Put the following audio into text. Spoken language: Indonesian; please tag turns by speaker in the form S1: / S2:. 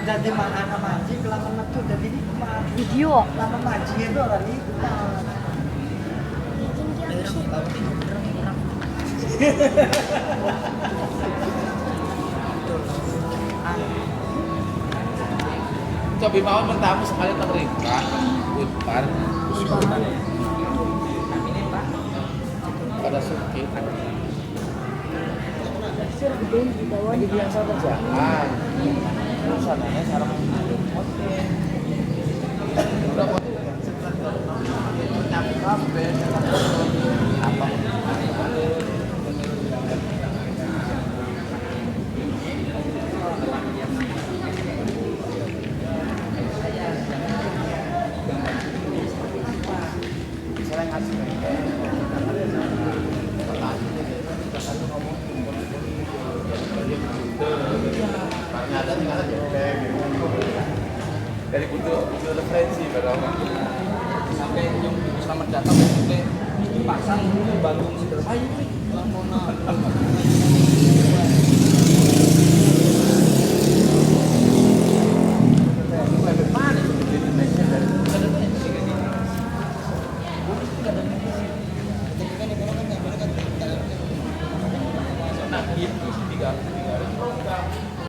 S1: jadi anak maji lama metu jadi ini
S2: Video.
S1: lama maji itu orang ini
S3: Coba mau bertamu sekali terlibat Udpar pada sakit lagi biasa kerjaan urusannya sekarang udah mau nyampe kafe apa dari kudu referensi berapa sampai yang selamat datang sampai pasang di Bandung situ ayo lamongan nah gitu tiga